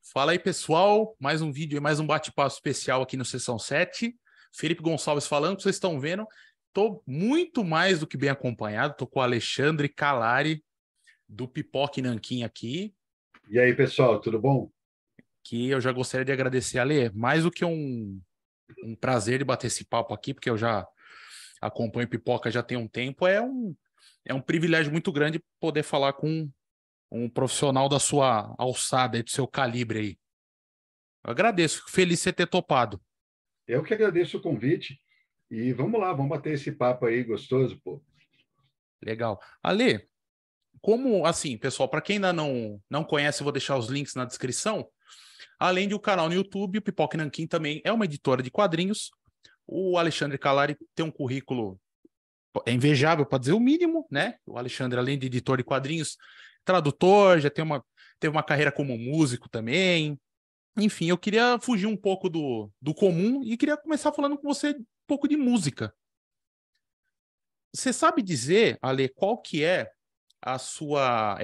Fala aí, pessoal. Mais um vídeo e mais um bate-papo especial aqui no Sessão 7. Felipe Gonçalves falando, vocês estão vendo. Estou muito mais do que bem acompanhado. Estou com o Alexandre Calari, do Pipoca e Nanquim aqui. E aí, pessoal, tudo bom? Que eu já gostaria de agradecer, Ale. Mais do que um prazer de bater esse papo aqui, porque eu já acompanho Pipoca já tem um tempo. É um privilégio muito grande poder falar com um profissional da sua alçada, do seu calibre aí. Eu agradeço, fico feliz de você ter topado. Eu que agradeço o convite e vamos lá, vamos bater esse papo aí gostoso, pô. Legal. Ale, como assim, pessoal, para quem ainda não conhece, eu vou deixar os links na descrição. Além de o canal no YouTube, o Pipoca e Nanquim também é uma editora de quadrinhos. O Alexandre Calari tem um currículo invejável, para dizer o mínimo, né? O Alexandre, além de editor de quadrinhos, tradutor, já teve uma carreira como músico também. Enfim, eu queria fugir um pouco do comum e queria começar falando com você um pouco de música. Você sabe dizer, Ale, qual que é a sua...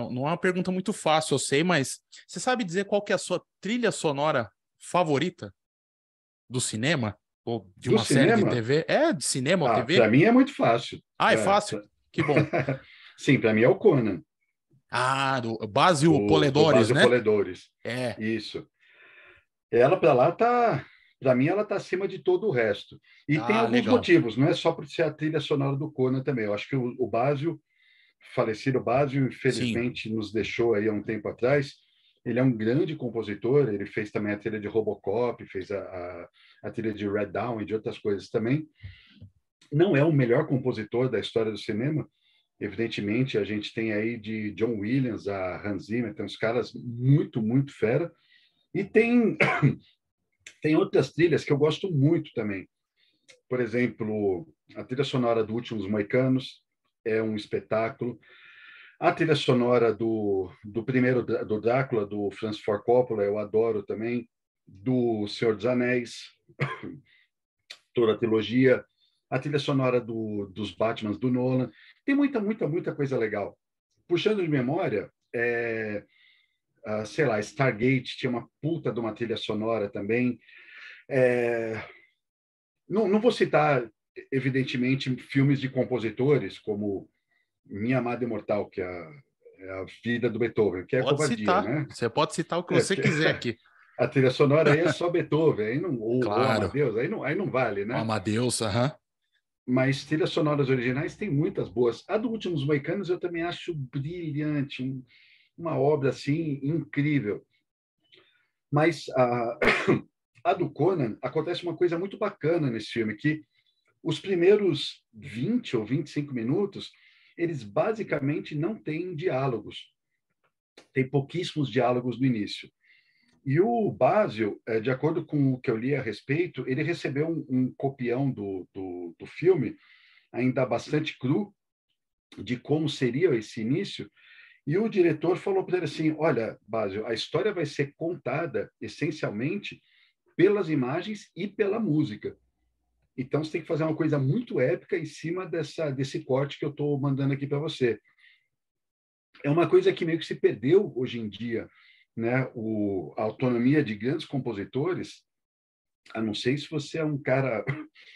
Não é uma pergunta muito fácil, eu sei, mas você sabe dizer qual que é a sua trilha sonora favorita do cinema? Ou de Do uma série de cinema? TV? É, de cinema ou Ah, TV? para mim é muito fácil. Ah, é fácil? Que bom. Sim, para mim é o Conan, Ah, do Basil do Poledores, Basil né? Poledores. É. Isso. Ela para lá tá, para mim ela tá acima de todo o resto. E tem Ah, alguns legal. motivos, não é só por ser a trilha sonora do Conan também. Eu acho que o Basil, falecido Basil, Sim. infelizmente nos deixou aí há um tempo atrás. Ele é um grande compositor, ele fez também a trilha de Robocop, fez a trilha de Red Dawn e de outras coisas também. Não é o melhor compositor da história do cinema, evidentemente, a gente tem aí de John Williams a Hans Zimmer, tem uns caras muito, muito fera, e tem outras trilhas que eu gosto muito também. Por exemplo, a trilha sonora do Últimos Moicanos é um espetáculo. A trilha sonora do primeiro do Drácula, do Francis Ford Coppola, eu adoro também. Do Senhor dos Anéis, toda a trilogia. A trilha sonora dos Batmans do Nolan. Tem muita, muita, muita coisa legal. Puxando de memória, sei lá, Stargate tinha uma puta de uma trilha sonora também. Não vou citar, evidentemente, filmes de compositores como Minha Amada Imortal, que é a vida do Beethoven, que é Pode covardia, citar. né? Você pode citar o que você Porque quiser aqui. a trilha sonora aí é só Beethoven, aí não, ou Claro. Amadeus, aí não vale, O né? Amadeus, aham. Mas trilhas sonoras originais tem muitas boas. A do Últimos Moicanos eu também acho brilhante, uma obra assim incrível. Mas a do Conan acontece uma coisa muito bacana nesse filme, que os primeiros 20 ou 25 minutos, eles basicamente não têm diálogos. Tem pouquíssimos diálogos no início. E o Basil, de acordo com o que eu li a respeito, ele recebeu um copião do filme, ainda bastante cru, de como seria esse início, e o diretor falou para ele assim: olha, Basil, a história vai ser contada essencialmente pelas imagens e pela música. Então você tem que fazer uma coisa muito épica em cima desse corte que eu estou mandando aqui para você. É uma coisa que meio que se perdeu hoje em dia, né? A autonomia de grandes compositores, a não ser se você é um cara,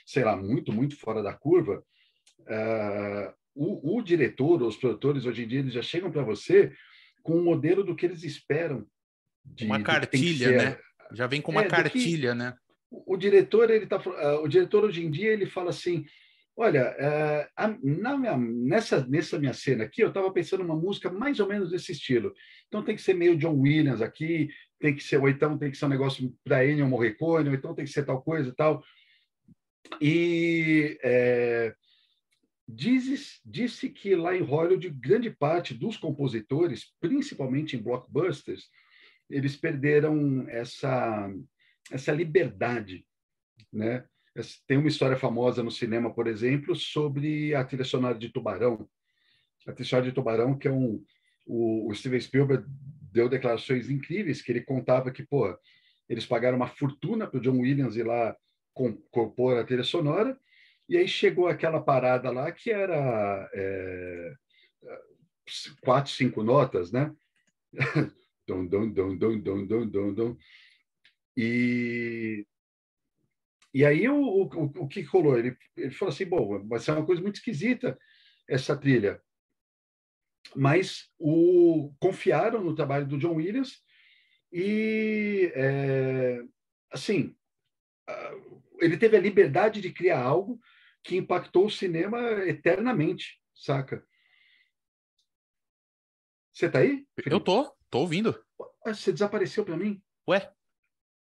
sei lá, muito, muito fora da curva, o diretor, os produtores, hoje em dia, eles já chegam para você com um modelo do que eles esperam Uma do que tem que cartilha, né? ser. Já vem com uma Do que cartilha, né? o diretor, o diretor hoje em dia, ele fala assim: olha, nessa minha cena aqui, eu estava pensando uma música mais ou menos desse estilo. Então tem que ser meio John Williams aqui, tem que ser, ou então tem que ser um negócio para Ennio Morricone, ou então tem que ser tal coisa e tal. E disse que lá em Hollywood, grande parte dos compositores, principalmente em blockbusters, eles perderam essa liberdade, né? Tem uma história famosa no cinema, por exemplo, sobre a trilha sonora de Tubarão. A trilha sonora de Tubarão, que é o Steven Spielberg deu declarações incríveis, que ele contava que, pô, eles pagaram uma fortuna para o John Williams ir lá compor a trilha sonora, e aí chegou aquela parada lá que era 4, 5 notas, né? Dum, dum, dum, dum, dum, dum, dum, dum. E, e aí o que rolou? Ele falou assim, bom, vai ser uma coisa muito esquisita essa trilha. Mas confiaram no trabalho do John Williams e, assim, ele teve a liberdade de criar algo que impactou o cinema eternamente, saca? Você tá aí, Eu Felipe? tô ouvindo. Você desapareceu para mim? Ué?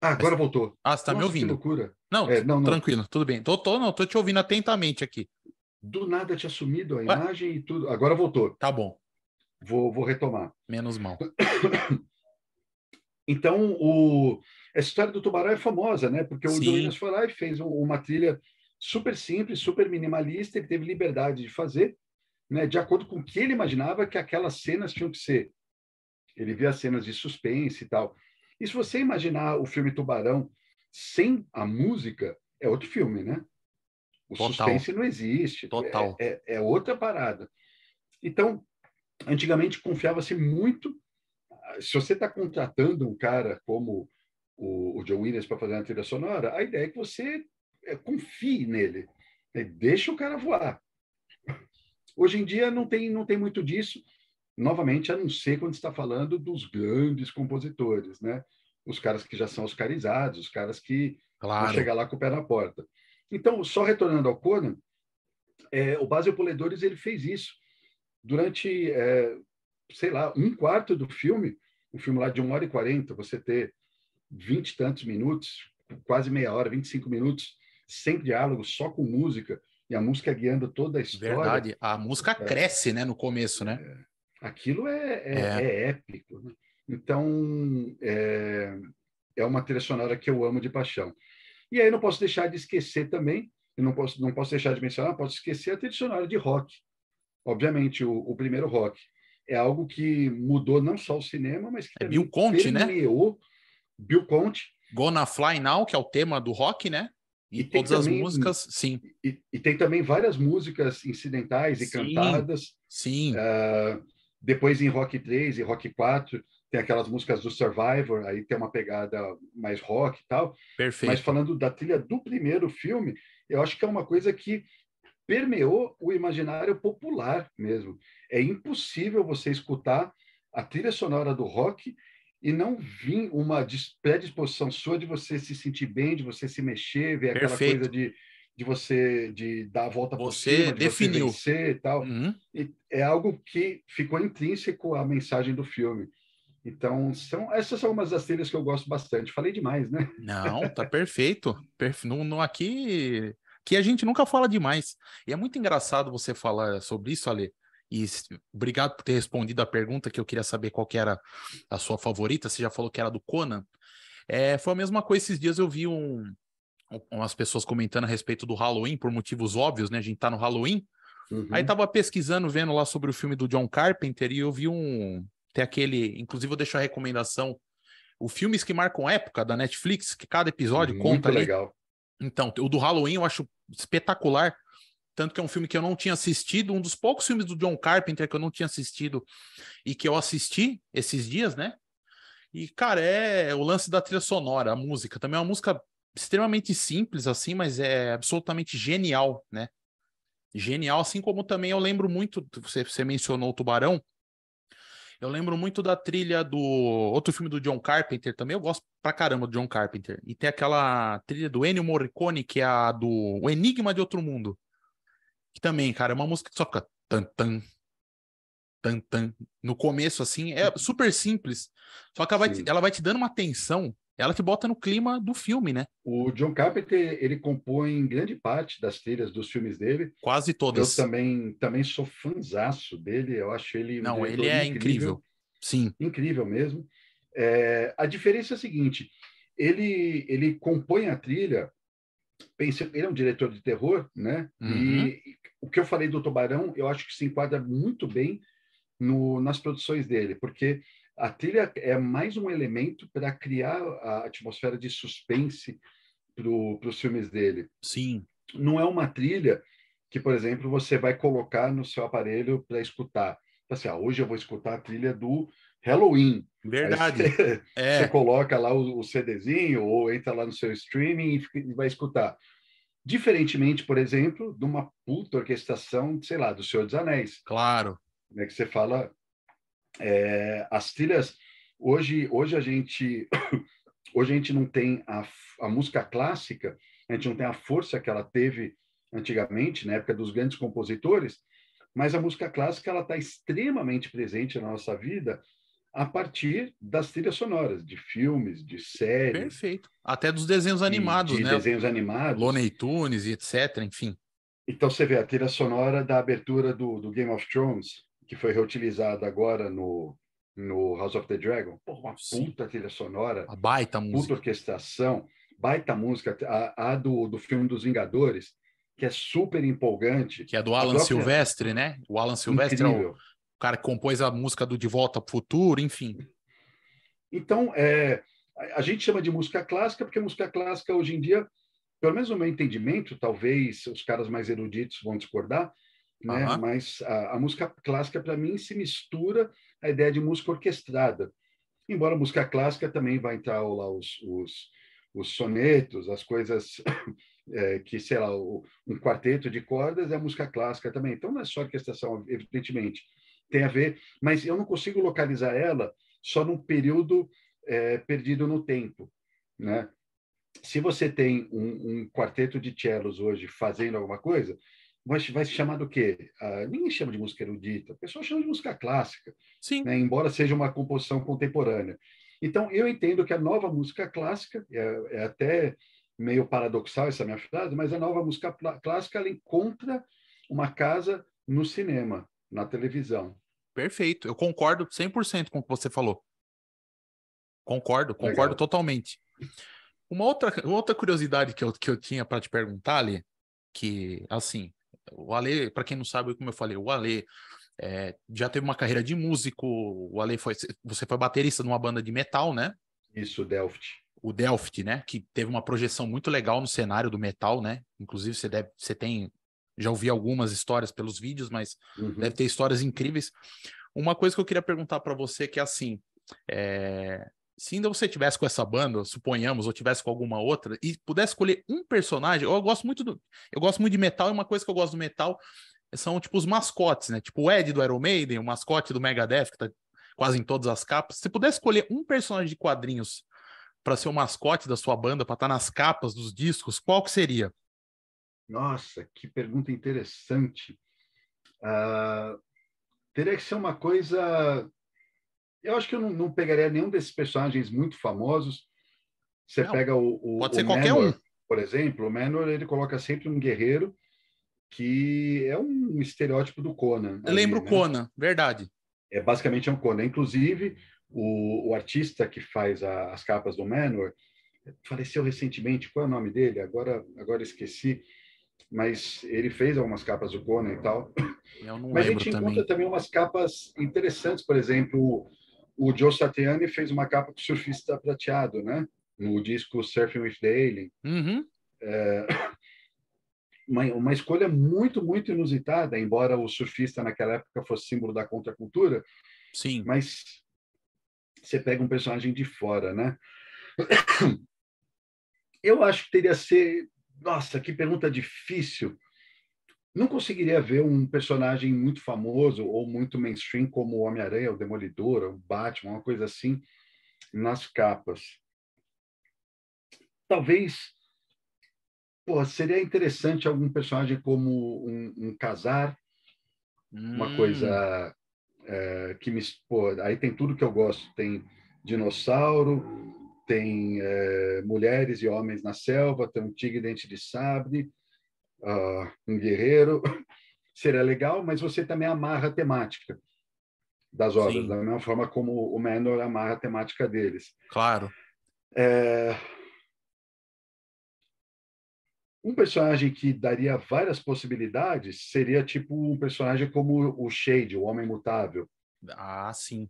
Ah, Mas... agora voltou. Ah, você tá me Nossa, que ouvindo? loucura. Não, Não, não. tranquilo, tudo bem. Não, tô te ouvindo atentamente aqui. Do nada tinha sumido a Ué? imagem e tudo. Agora voltou. Tá bom, Vou retomar. menos mal. Então, essa história do Tubarão é famosa, né? Porque o John Williams Sim, foi lá e fez uma trilha super simples, super minimalista, ele teve liberdade de fazer, né? De acordo com o que ele imaginava que aquelas cenas tinham que ser. Ele via cenas de suspense e tal. E se você imaginar o filme Tubarão sem a música, é outro filme, né? O total, suspense não existe, total. é outra parada. Então, antigamente confiava-se muito. Se você está contratando um cara como o John Williams para fazer uma trilha sonora, a ideia é que você confie nele, né? Deixa o cara voar. Hoje em dia não tem muito disso, novamente, a não ser quando está falando dos grandes compositores, né? Os caras que já são oscarizados, os caras que vão Claro. chegar lá com o pé na porta. Então, só retornando ao Conan, o Basil Poledouris ele fez isso durante, sei lá, um quarto do filme, um filme lá de 1h40, você ter 20 e tantos minutos, quase meia hora, 25 minutos, sem diálogo, só com música, e a música guiando toda a história. Verdade. A música cresce, né, no começo, né? Aquilo É. é épico, né? Então, é uma trilha sonora que eu amo de paixão. E aí não posso deixar de esquecer também, eu não posso deixar de mencionar, não posso esquecer a trilha sonora de rock. Obviamente, o primeiro rock é algo que mudou não só o cinema, mas que É Bill também Conti, né? permeou Bill Conti. Gonna Fly Now, que é o tema do rock, né? E E tem todas as também músicas, sim. e tem também várias músicas incidentais e Sim, cantadas. sim. Depois em Rock 3 e Rock 4 tem aquelas músicas do Survivor, aí tem uma pegada mais rock e tal. Mas Perfeito. falando da trilha do primeiro filme, eu acho que é uma coisa que permeou o imaginário popular mesmo. É impossível você escutar a trilha sonora do rock e não vir uma predisposição sua de você se sentir bem, de você se mexer, ver aquela coisa Perfeito. de você de dar a volta por Você cima, de você definiu. vencer e tal. Uhum. E é algo que ficou intrínseco à mensagem do filme. Então, essas são umas das trilhas que eu gosto bastante. Falei demais, né? Não, tá perfeito. Aqui a gente nunca fala demais. E é muito engraçado você falar sobre isso, Ale. E obrigado por ter respondido a pergunta que eu queria saber qual que era a sua favorita. Você já falou que era do Conan. Foi a mesma coisa esses dias eu vi umas pessoas comentando a respeito do Halloween, por motivos óbvios, né? A gente tá no Halloween. Aí Uhum, tava pesquisando, vendo lá sobre o filme do John Carpenter e eu vi tem aquele, inclusive eu deixo a recomendação, o Filmes que Marcam Época da Netflix, que cada episódio conta muito ali. legal. Então, o do Halloween eu acho espetacular, tanto que é um filme que eu não tinha assistido, um dos poucos filmes do John Carpenter que eu não tinha assistido e que eu assisti esses dias, né? E, cara, é o lance da trilha sonora, a música. Também é uma música extremamente simples, assim, mas é absolutamente genial, né? Genial, assim como também eu lembro muito, você mencionou o Tubarão, eu lembro muito da trilha do outro filme do John Carpenter também, eu gosto pra caramba do John Carpenter. E tem aquela trilha do Ennio Morricone, que é a do O Enigma de Outro Mundo, que também, cara, é uma música que só fica tan tan tan tan no começo assim, é super simples. Só que Sim. ela vai te dando uma tensão, ela te bota no clima do filme, né? O John Carpenter, ele compõe grande parte das trilhas dos filmes dele. Quase Eu todas. também sou fãzaço dele. Eu acho ele um Não, ele diretor é incrível, incrível. Sim. incrível mesmo. A diferença é a seguinte: ele compõe a trilha. Ele é um diretor de terror, né? Uhum. E o que eu falei do Tubarão, eu acho que se enquadra muito bem nas produções dele, porque a trilha é mais um elemento para criar a atmosfera de suspense para os filmes dele. Sim. Não é uma trilha que, por exemplo, você vai colocar no seu aparelho para escutar. Assim, hoje eu vou escutar a trilha do Halloween. Aí Verdade. você É, coloca lá o CDzinho ou entra lá no seu streaming e vai escutar. Diferentemente, por exemplo, de uma puta orquestração, sei lá, do Senhor dos Anéis, claro. né, que você fala, as trilhas, hoje a gente hoje a gente não tem a música clássica, a gente não tem a força que ela teve antigamente, na época dos grandes compositores, mas a música clássica ela está extremamente presente na nossa vida a partir das trilhas sonoras, de filmes, de séries, Perfeito. Até dos desenhos animados, de né? desenhos animados. Looney Tunes e etc, enfim. Então você vê a trilha sonora da abertura do Game of Thrones, que foi reutilizada agora no House of the Dragon. Pô, uma Sim. puta trilha sonora, A baita puta música. orquestração, baita música, a do filme dos Vingadores, que é super empolgante, Que é do a Alan própria Silvestre, né? O Alan Silvestre é o incrível. cara que compôs a música do De Volta para o Futuro, enfim. Então, a gente chama de música clássica, porque música clássica hoje em dia, pelo menos no meu entendimento, talvez os caras mais eruditos vão discordar, né? Aham. Mas a música clássica, para mim, se mistura a ideia de música orquestrada. Embora a música clássica também vai entrar lá os sonetos, as coisas que, sei lá, um quarteto de cordas é a música clássica também. Então, não é só orquestração, evidentemente. Tem a ver, mas eu não consigo localizar ela só num período perdido no tempo, né? Se você tem um quarteto de cellos hoje fazendo alguma coisa, vai se chamar do quê? Ninguém chama de música erudita, o pessoal chama de música clássica, Sim. né? Embora seja uma composição contemporânea. Então, eu entendo que a nova música clássica, é até meio paradoxal essa minha frase, mas a nova música clássica ela encontra uma casa no cinema, na televisão. Perfeito. Eu concordo 100% com o que você falou. Concordo Legal. totalmente. Uma outra curiosidade que eu tinha para te perguntar, Ali, que, assim, o Ale, para quem não sabe, como eu falei, o Ale já teve uma carreira de músico, o Ale você foi baterista numa banda de metal, né? Isso, Delft. O Delft, né? Que teve uma projeção muito legal no cenário do metal, né? Inclusive, já ouvi algumas histórias pelos vídeos, mas deve Uhum. ter histórias incríveis. Uma coisa que eu queria perguntar para você que é assim, se ainda você tivesse com essa banda, suponhamos, ou tivesse com alguma outra, e pudesse escolher um personagem, eu gosto muito de metal, e uma coisa que eu gosto do metal são tipo os mascotes, né? Tipo o Ed do Iron Maiden, o mascote do Megadeth, que tá quase em todas as capas. Se pudesse escolher um personagem de quadrinhos para ser o mascote da sua banda, para estar nas capas dos discos, qual que seria? Nossa, que pergunta interessante. Ah, teria que ser uma coisa. Eu acho que eu não pegaria nenhum desses personagens muito famosos. Você Não, pega pode o ser qualquer um. Manor, por exemplo. O Manor ele coloca sempre um guerreiro que é um estereótipo do Conan Lembro ali, o né? Conan, verdade. Basicamente é um Conan. Inclusive, o artista que faz as capas do Manor faleceu recentemente. Qual é o nome dele? Agora esqueci. Mas ele fez algumas capas do Conan e tal. Eu não Mas a lembro gente encontra também. também umas capas interessantes, por exemplo, o Joe Satriani fez uma capa com surfista prateado, né? No disco Surfing with the Alien. Uhum, Uma escolha muito, muito inusitada, embora o surfista naquela época fosse símbolo da contracultura, sim. mas você pega um personagem de fora, né? Eu acho que teria que ser. Nossa, que pergunta difícil. Não conseguiria ver um personagem muito famoso ou muito mainstream como o Homem-Aranha, o Demolidor, o Batman, uma coisa assim, nas capas. Talvez, pô, seria interessante algum personagem como um Casar, uma Hum, coisa que me. Pô, aí tem tudo que eu gosto. Tem dinossauro, tem mulheres e homens na selva, tem um tigre dente de sabre, um guerreiro. Seria legal, mas você também amarra a temática das obras, da sim, mesma forma como o Manor amarra a temática deles. claro. É, um personagem que daria várias possibilidades seria tipo um personagem como o Shade, o Homem Mutável, Ah, sim.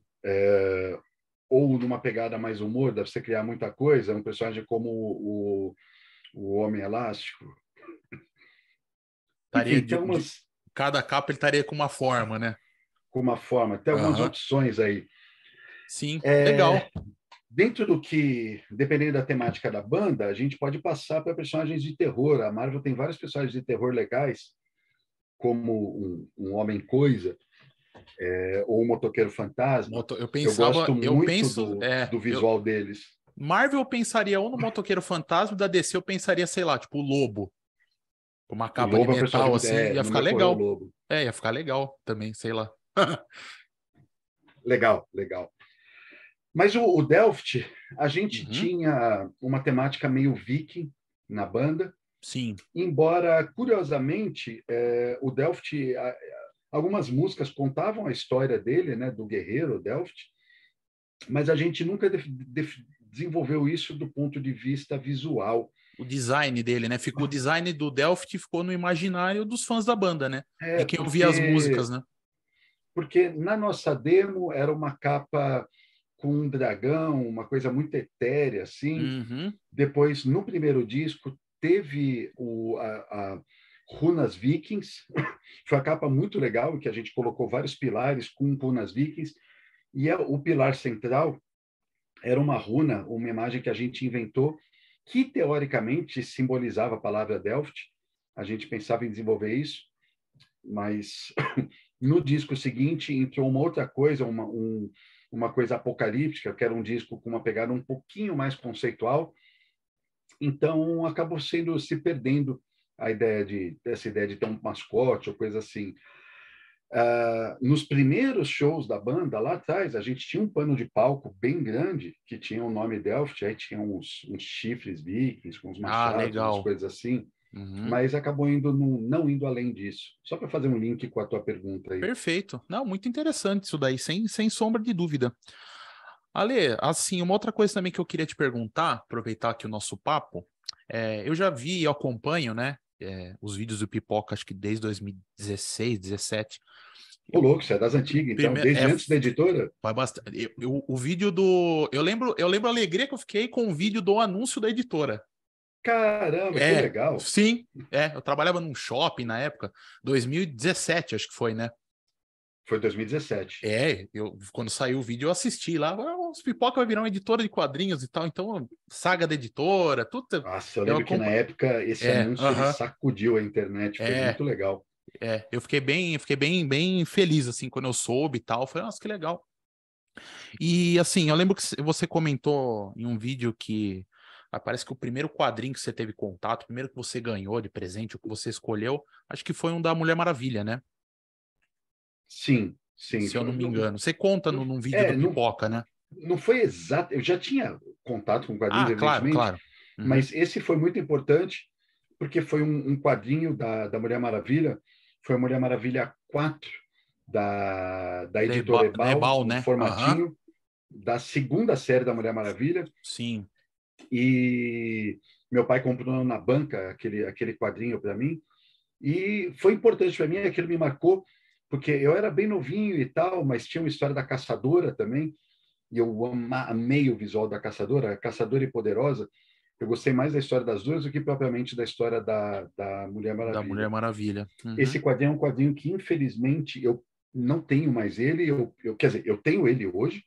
ou numa pegada mais humor, deve ser criar muita coisa, um personagem como o Homem Elástico. Estaria Enfim, tem cada capa ele estaria com uma forma, né? uma forma, tem algumas Aham. opções aí. Sim, legal. Dentro do que, dependendo da temática da banda, a gente pode passar para personagens de terror. A Marvel tem vários personagens de terror legais, como um Homem-Coisa, ou um Motoqueiro Fantasma. Eu Eu pensava, gosto eu muito penso, do visual deles. Marvel eu pensaria ou no Motoqueiro Fantasma, da DC eu pensaria, sei lá, tipo o Lobo, com uma O capa de Lobo é um personagem metal muito... assim, ia no ficar meu correio, o legal. Lobo. Ia ficar legal também, sei lá. Legal, legal. Mas o Delft, a gente Uhum, tinha uma temática meio viking na banda, sim. embora, curiosamente, o Delft, algumas músicas contavam a história dele, né, do guerreiro Delft, mas a gente nunca desenvolveu isso do ponto de vista visual. O design dele, né? O design do Delphi ficou no imaginário dos fãs da banda, né? De É, quem ouvia as músicas, porque, né? porque na nossa demo era uma capa com um dragão, uma coisa muito etérea, assim. Uhum. Depois, no primeiro disco, teve a Runas Vikings. Foi uma capa muito legal, que a gente colocou vários pilares com Runas Vikings. E o pilar central era uma runa, uma imagem que a gente inventou, que teoricamente simbolizava a palavra Delft. A gente pensava em desenvolver isso, mas no disco seguinte entrou uma outra coisa, uma coisa apocalíptica, que era um disco com uma pegada um pouquinho mais conceitual. Então acabou se perdendo essa ideia de ter um mascote ou coisa assim. Nos primeiros shows da banda, lá atrás, a gente tinha um pano de palco bem grande, que tinha o nome Delft, aí tinha uns chifres vikings, com uns Ah, machados, umas legal. coisas assim, Uhum. mas acabou não indo além disso. Só para fazer um link com a tua pergunta aí. Perfeito. Não, muito interessante isso daí, sem sombra de dúvida. Ale, assim, uma outra coisa também que eu queria te perguntar, aproveitar aqui o nosso papo, eu já vi e acompanho, né, os vídeos do Pipoca, acho que desde 2016, 17. Ô, louco, você é das antigas, então, Primeiro, desde antes da editora? vai bastante. O vídeo do. Eu lembro a alegria que eu fiquei com o vídeo do anúncio da editora. Caramba, que legal! Sim, eu trabalhava num shopping na época, 2017, acho que foi, né? Foi 2017. Quando saiu o vídeo, eu assisti lá. Os Pipoca vai virar uma editora de quadrinhos e tal, então, saga da editora, tudo. Nossa, eu Eu lembro que na acompanho. época esse anúncio ele Aham. sacudiu a internet, foi É, muito legal. eu fiquei bem feliz, assim, quando eu soube e tal. Falei, nossa, que legal. E assim, eu lembro que você comentou em um vídeo que parece que o primeiro quadrinho que você teve contato, o primeiro que você ganhou de presente, o que você escolheu, acho que foi um da Mulher Maravilha, né? Sim, sim. Se eu não me engano. Você conta num vídeo do Não, Pipoca, né? não foi exato. Eu já tinha contato com quadrinhos, Ah, claro, evidentemente, claro. Uhum. mas esse foi muito importante porque foi um quadrinho da Mulher Maravilha, foi a Mulher Maravilha 4 da editora Da Ebal, Ebal, um né? Aham. formatinho da segunda série da Mulher Maravilha. Sim. E meu pai comprou na banca aquele quadrinho para mim. E foi importante para mim, aquilo me marcou, porque eu era bem novinho e tal, mas tinha uma história da Caçadora também, e eu amei o visual da Caçadora, Caçadora e Poderosa. Eu gostei mais da história das duas do que propriamente da história da Mulher Da Mulher Maravilha. Maravilha. Esse Uhum. quadrinho é um quadrinho que, infelizmente, eu não tenho mais ele. Quer dizer, eu tenho ele hoje,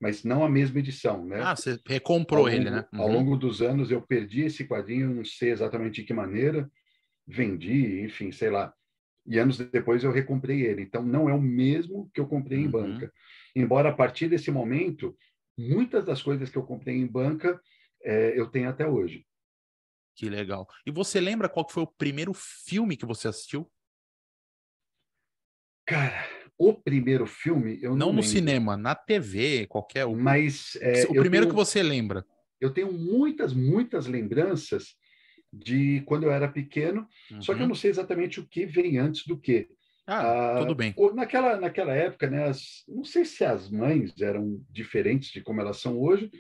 mas não a mesma edição, né? Ah, você recomprou ele, né? Ao Uhum. longo dos anos, eu perdi esse quadrinho, não sei exatamente de que maneira, vendi, enfim, sei lá. E anos depois eu recomprei ele. Então, não é o mesmo que eu comprei em Uhum. banca. Embora a partir desse momento, muitas das coisas que eu comprei em banca, eu tenho até hoje. Que legal. E você lembra qual que foi o primeiro filme que você assistiu? Cara, o primeiro filme eu Não não no lembro, cinema, na TV, qualquer. mas O primeiro que você lembra. eu tenho muitas lembranças de quando eu era pequeno, só que eu Uhum. não sei exatamente o que vem antes do que. Ah, tudo bem. Naquela época, né, não sei se as mães eram diferentes de como elas são hoje,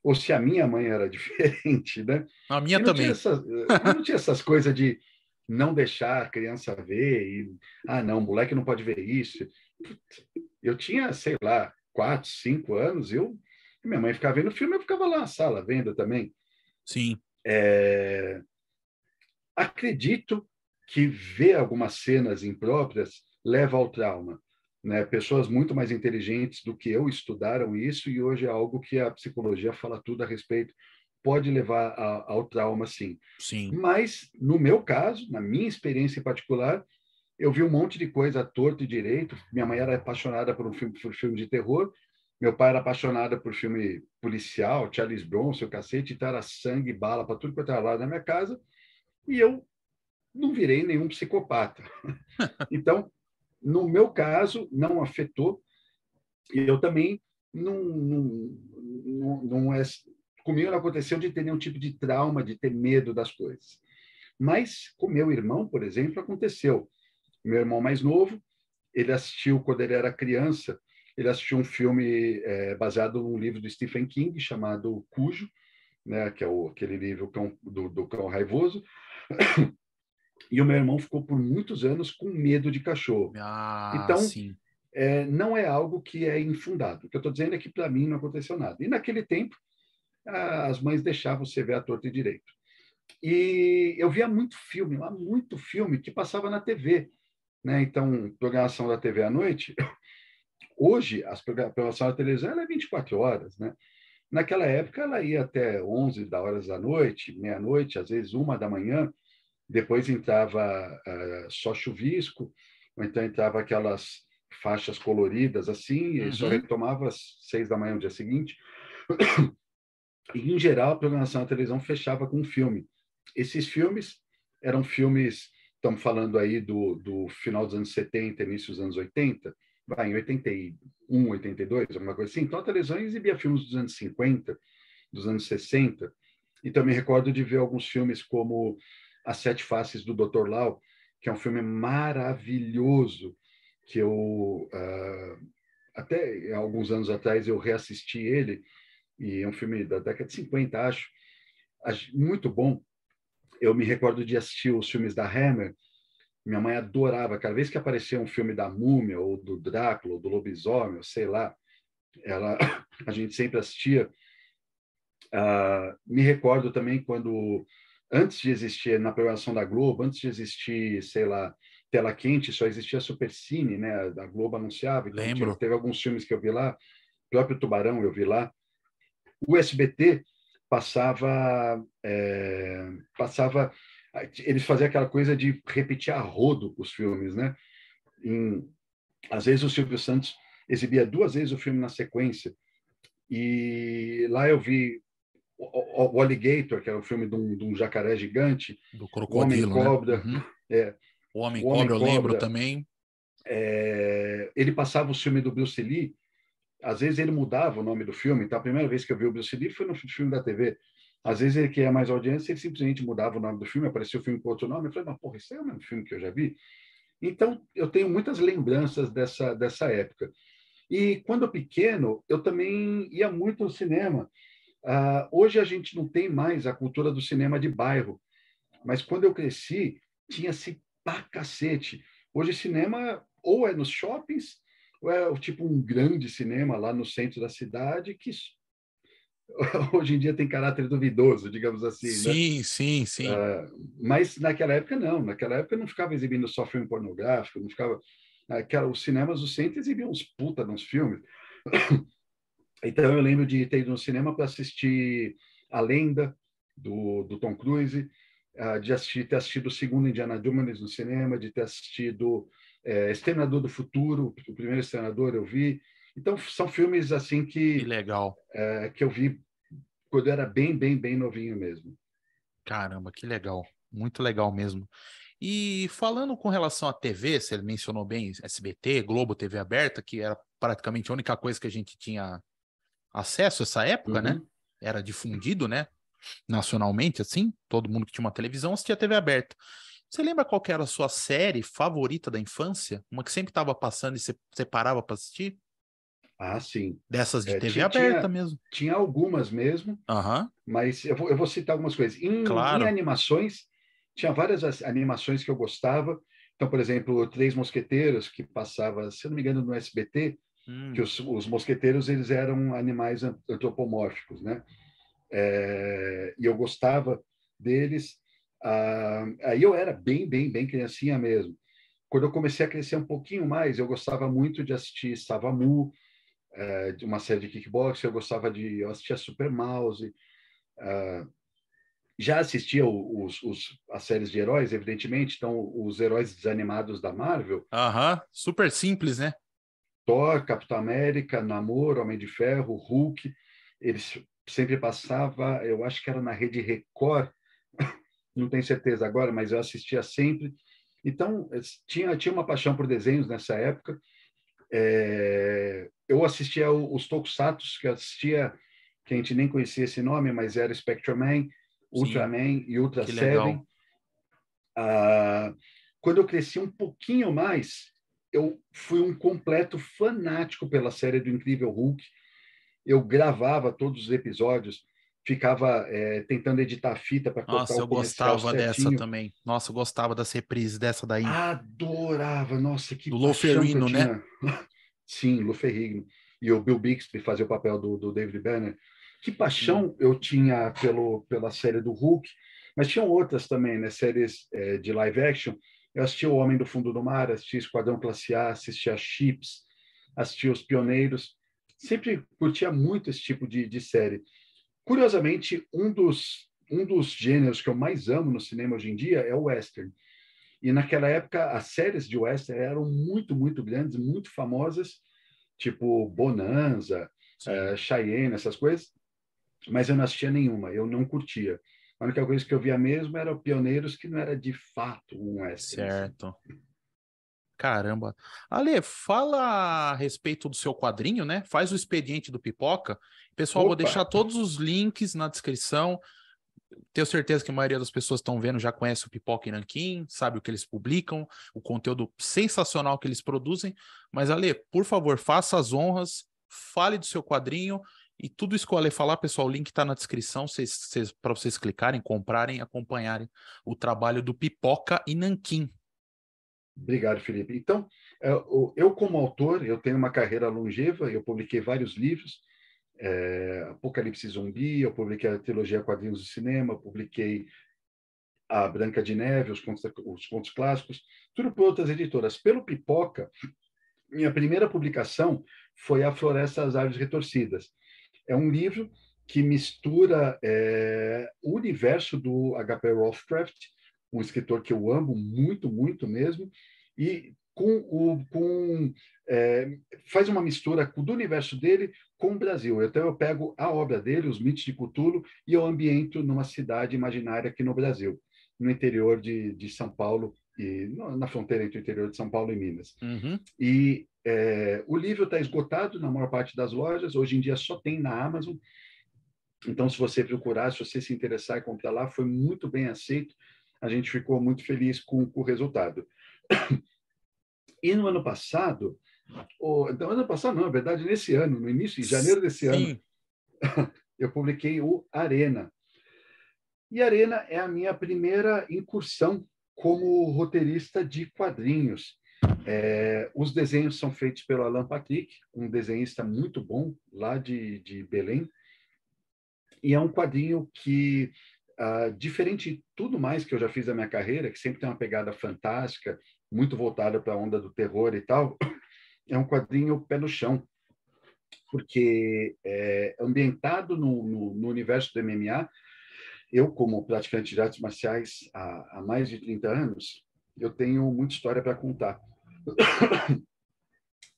ou se a minha mãe era diferente, né? A minha E não tinha também. essas coisas de não deixar a criança ver, não, moleque não pode ver isso. Eu tinha, sei lá, 4, 5 anos, minha mãe ficava vendo filme, eu ficava lá na sala vendo também. Sim. Acredito que ver algumas cenas impróprias leva ao trauma, né? Pessoas muito mais inteligentes do que eu estudaram isso e hoje é algo que a psicologia fala tudo a respeito. Pode levar ao trauma, sim. Sim. Mas, no meu caso, na minha experiência em particular, eu vi um monte de coisa torto e direito. Minha mãe era apaixonada por filme de terror. Meu pai era apaixonado por filme policial, Charles Bronson, o cacete, então era sangue, bala para tudo quanto era lado na minha casa. E eu não virei nenhum psicopata. Então, no meu caso, não afetou. E eu também não é. Comigo não aconteceu de ter nenhum tipo de trauma, de ter medo das coisas. Mas com meu irmão, por exemplo, aconteceu. Meu irmão mais novo, ele assistiu quando ele era criança, ele assistiu um filme baseado num livro do Stephen King chamado Cujo, né, que é aquele livro do Cão Raivoso. E o meu irmão ficou por muitos anos com medo de cachorro. Ah, Então, sim. não é algo que é infundado. O que eu estou dizendo é que, para mim, não aconteceu nada. E, naquele tempo, as mães deixavam você ver a torta e direito. E eu via muito filme que passava na TV. Né? Então, programação da TV à noite. Hoje, a programação da televisão ela é 24 horas. Né? Naquela época, ela ia até 11 horas da noite, meia-noite, às vezes 1 da manhã. Depois entrava só chuvisco, ou então entrava aquelas faixas coloridas assim, e só Uhum. retomava às 6 da manhã no dia seguinte. E, em geral, a programação da televisão fechava com um filme. Esses filmes eram filmes, estamos falando aí do final dos anos 70, início dos anos 80, vai, em 81, 82, alguma coisa assim. Então, a televisão exibia filmes dos anos 50, dos anos 60. Então, me recordo de ver alguns filmes como As Sete Faces do Dr. Lau, que é um filme maravilhoso, que eu, até alguns anos atrás, eu reassisti ele, e é um filme da década de 50, acho muito bom. Eu me recordo de assistir os filmes da Hammer. Minha mãe adorava. Cada vez que aparecia um filme da Múmia, ou do Drácula, ou do Lobisomem, ou sei lá, a gente sempre assistia. Me recordo também quando, antes de existir na programação da Globo, antes de existir, sei lá, Tela Quente, só existia Supercine, né? A Globo anunciava, então Lembro. teve alguns filmes que eu vi lá, o próprio Tubarão eu vi lá. O SBT passava, eles faziam aquela coisa de repetir a rodo os filmes, né? Às vezes o Silvio Santos exibia 2 vezes o filme na sequência, e lá eu vi o Alligator, que era um filme de um jacaré gigante, Do o Homem crocodilo, né? Cobra, Uhum. é, O Homem o Homem Cobra, eu lembro Cobra, também. ele passava o filme do Bruce Lee. Às vezes ele mudava o nome do filme. Então, a primeira vez que eu vi o Bruce Lee foi no filme da TV. Às vezes ele queria mais audiência, ele simplesmente mudava o nome do filme, aparecia o filme com outro nome. Eu falei, mas porra, isso é o mesmo filme que eu já vi? Então, eu tenho muitas lembranças dessa época. E quando eu pequeno, eu também ia muito ao cinema. Hoje a gente não tem mais a cultura do cinema de bairro, mas quando eu cresci, tinha-se pra cacete. Hoje cinema ou é nos shoppings, ou é tipo um grande cinema lá no centro da cidade, que hoje em dia tem caráter duvidoso, digamos assim, né? Sim, sim, sim. Mas naquela época não. Naquela época não ficava exibindo só filme pornográfico, não ficava. Os cinemas do centro exibiam uns puta nos filmes. Então eu lembro de ter ido no cinema para assistir A Lenda, do Tom Cruise, de ter assistido o segundo Indiana Jones no cinema, de ter assistido Exterminador do Futuro, o primeiro Exterminador eu vi. Então são filmes assim Que legal. que eu vi quando eu era bem, bem, bem novinho mesmo. Caramba, que legal. Muito legal mesmo. E falando com relação à TV, você mencionou bem SBT, Globo, TV aberta, que era praticamente a única coisa que a gente tinha acesso essa época, né? Uhum. Era difundido, né? Nacionalmente, assim, todo mundo que tinha uma televisão assistia TV aberta. Você lembra qual que era a sua série favorita da infância? Uma que sempre estava passando e você parava para assistir? Sim. Dessas de TV aberta Tinha, mesmo. tinha algumas mesmo, Aham, mas eu vou citar algumas coisas. Em claro. animações, tinha várias animações que eu gostava. Então, por exemplo, Três Mosqueteiros, que passava, se eu não me engano, no SBT, que Hum, os mosqueteiros eles eram animais antropomórficos, né? E eu gostava deles. Aí eu era bem, bem, bem criancinha mesmo. quando eu comecei a crescer um pouquinho mais, eu gostava muito de assistir Savamu, de uma série de kickboxing, eu assistia Super Mouse, já assistia as séries de heróis, evidentemente, então os heróis desanimados da Marvel, Aham, super simples, né? Thor, Capitão América, Namor, Homem de Ferro, Hulk, eles sempre passava, eu acho que era na Rede Record, não tenho certeza agora, mas eu assistia sempre. Então, tinha uma paixão por desenhos nessa época. Eu assistia os Tokusatsu, que eu assistia, que a gente nem conhecia esse nome, mas era Spectreman, Sim, Ultraman e Ultra que legal. Seven. Quando eu cresci um pouquinho mais, eu fui um completo fanático pela série do Incrível Hulk. Eu gravava todos os episódios, ficava tentando editar a fita para cortar Nossa, o eu comercial gostava dessa certinho. também. Nossa, eu gostava das reprises dessa daí. Adorava, nossa, que Do paixão que eu Loferrino, né? tinha. Sim, Lu Ferrigno. E o Bill Bixby fazia o papel do David Banner. Que Sim. paixão eu tinha pela série do Hulk, mas tinham outras também, né? Séries de live action. Eu assisti O Homem do Fundo do Mar, assisti Esquadrão Classe A, assisti a Chips, assisti Os Pioneiros. Sempre curtia muito esse tipo de série. Curiosamente, um dos gêneros que eu mais amo no cinema hoje em dia é o western. E naquela época, as séries de western eram muito, muito grandes, muito famosas, tipo Bonanza, Sim. Cheyenne, essas coisas, mas eu não assistia nenhuma, eu não curtia. A única coisa que eu via mesmo era o Pioneiros, que não era de fato um western, assim. Certo. Caramba. Ale, fala a respeito do seu quadrinho, né? Faz o expediente do Pipoca. Pessoal, vou Opa, deixar todos os links na descrição. Tenho certeza que a maioria das pessoas que estão vendo já conhece o Pipoca e Nanquim, sabe o que eles publicam, o conteúdo sensacional que eles produzem. Mas, Ale, por favor, faça as honras, fale do seu quadrinho e tudo isso que o Ale falar, pessoal, o link está na descrição para vocês clicarem, comprarem, acompanharem o trabalho do Pipoca e Nanquim. obrigado, Felipe. Então, eu como autor, eu tenho uma carreira longeva, eu publiquei vários livros, Apocalipse Zumbi, eu publiquei a trilogia Quadrinhos do Cinema, eu publiquei a Branca de Neve, os contos clássicos, tudo por outras editoras. Pelo Pipoca, minha primeira publicação foi A Floresta das Árvores Retorcidas. É um livro que mistura o universo do H.P. Lovecraft, um escritor que eu amo muito, muito mesmo, e faz uma mistura do universo dele com o Brasil. Então eu pego a obra dele, os mitos de Cthulhu, e eu ambiento numa cidade imaginária aqui no Brasil, no interior de São Paulo, e na fronteira entre o interior de São Paulo e Minas. Uhum. E o livro está esgotado na maior parte das lojas, hoje em dia só tem na Amazon. Então, se você procurar, se você se interessar e comprar lá, foi muito bem aceito. A gente ficou muito feliz com o resultado. E no ano passado, no ano passado não, na verdade, nesse ano, no início, em janeiro desse ano, Sim. eu publiquei o Arena. E Arena é a minha primeira incursão como roteirista de quadrinhos. Os desenhos são feitos pelo Alan Patrick, um desenhista muito bom, lá de Belém. E é um quadrinho que, diferente de tudo mais que eu já fiz na minha carreira, que sempre tem uma pegada fantástica, muito voltada para a onda do terror e tal, é um quadrinho pé no chão, porque é ambientado no universo do MMA. Eu, como praticante de artes marciais há mais de 30 anos, eu tenho muita história para contar.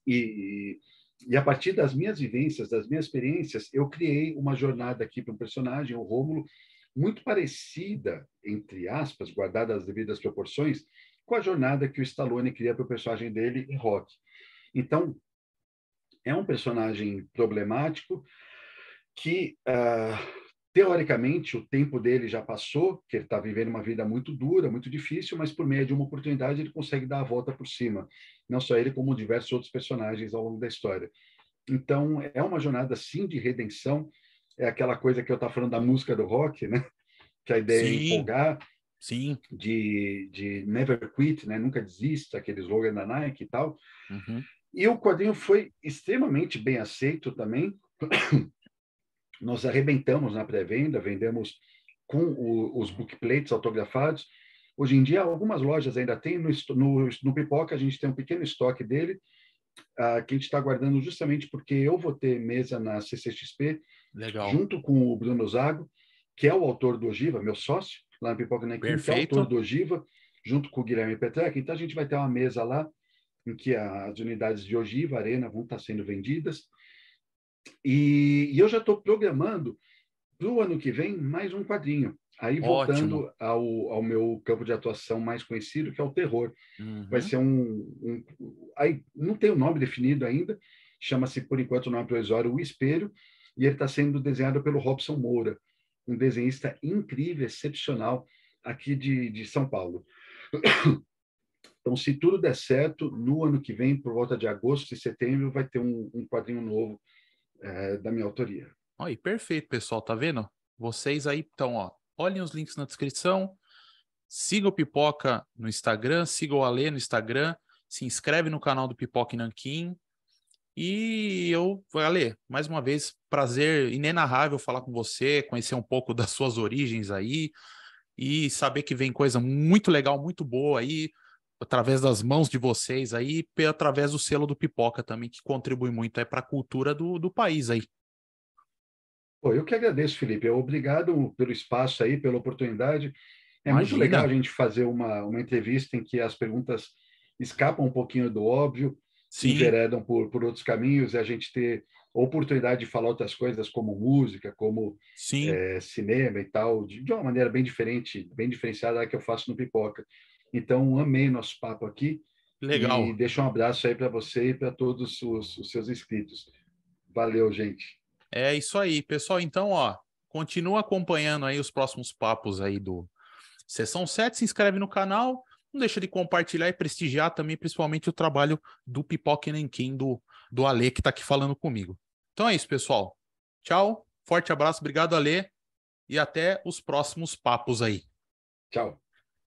E, e a partir das minhas vivências, das minhas experiências, eu criei uma jornada aqui para um personagem, o Rômulo, muito parecida, entre aspas, guardada as devidas proporções, com a jornada que o Stallone cria para o personagem dele em Rock. Então, é um personagem problemático que, teoricamente, o tempo dele já passou, que ele está vivendo uma vida muito dura, muito difícil, mas por meio de uma oportunidade ele consegue dar a volta por cima. Não só ele, como diversos outros personagens ao longo da história. Então, é uma jornada, sim, de redenção. É aquela coisa que eu estava falando da música do rock, né? Que a ideia é Sim. empolgar, Sim. de never quit, né? Nunca desista, aquele slogan da Nike e tal. Uhum. E o quadrinho foi extremamente bem aceito também. Nós arrebentamos na pré-venda, vendemos com os bookplates autografados. Hoje em dia, algumas lojas ainda têm, no Pipoca a gente tem um pequeno estoque dele, que a gente está guardando justamente porque eu vou ter mesa na CCXP, Legal. junto com o Bruno Zago, que é o autor do Ogiva, meu sócio, lá no Pipoca Nanquim, que é o autor Perfeito. do Ogiva, junto com o Guilherme Petreca. Então, a gente vai ter uma mesa lá, em que as unidades de Ogiva, Arena, vão estar sendo vendidas. E eu já estou programando para o ano que vem mais um quadrinho. Aí Ótimo. voltando ao meu campo de atuação mais conhecido, que é o terror. Vai Uhum. ser aí não tem o um nome definido ainda, chama-se, por enquanto, o nome provisório, O Espelho, e ele está sendo desenhado pelo Robson Moura, um desenhista incrível, excepcional, aqui de São Paulo. Então, se tudo der certo, no ano que vem, por volta de agosto e setembro, vai ter um quadrinho novo da minha autoria. Aí, perfeito, pessoal, tá vendo? Vocês aí, então, ó, olhem os links na descrição, siga o Pipoca no Instagram, siga o Alê no Instagram, se inscreve no canal do Pipoca e Nanquim. E Alê, mais uma vez, prazer inenarrável falar com você, conhecer um pouco das suas origens aí e saber que vem coisa muito legal, muito boa aí, através das mãos de vocês aí, através do selo do Pipoca também, que contribui muito aí para a cultura do país aí. Pô, eu que agradeço, Felipe. Obrigado pelo espaço aí, pela oportunidade. É muito legal a Imagina. gente fazer uma entrevista em que as perguntas escapam um pouquinho do óbvio, Sim, enveredam por outros caminhos, e a gente ter a oportunidade de falar outras coisas como música, como sim, cinema e tal, de uma maneira bem diferente, bem diferenciada da que eu faço no Pipoca. Então, amei nosso papo aqui e legal. deixo um abraço aí para você e para todos os seus inscritos. Valeu, gente. É isso aí, pessoal. Então, ó, continua acompanhando aí os próximos papos aí do Sessão 7, se inscreve no canal, não deixa de compartilhar e prestigiar também, principalmente o trabalho do Pipoca e Nanquim, do Alê, que tá aqui falando comigo. Então é isso, pessoal. Tchau, forte abraço, obrigado, Alê, e até os próximos papos aí. Tchau.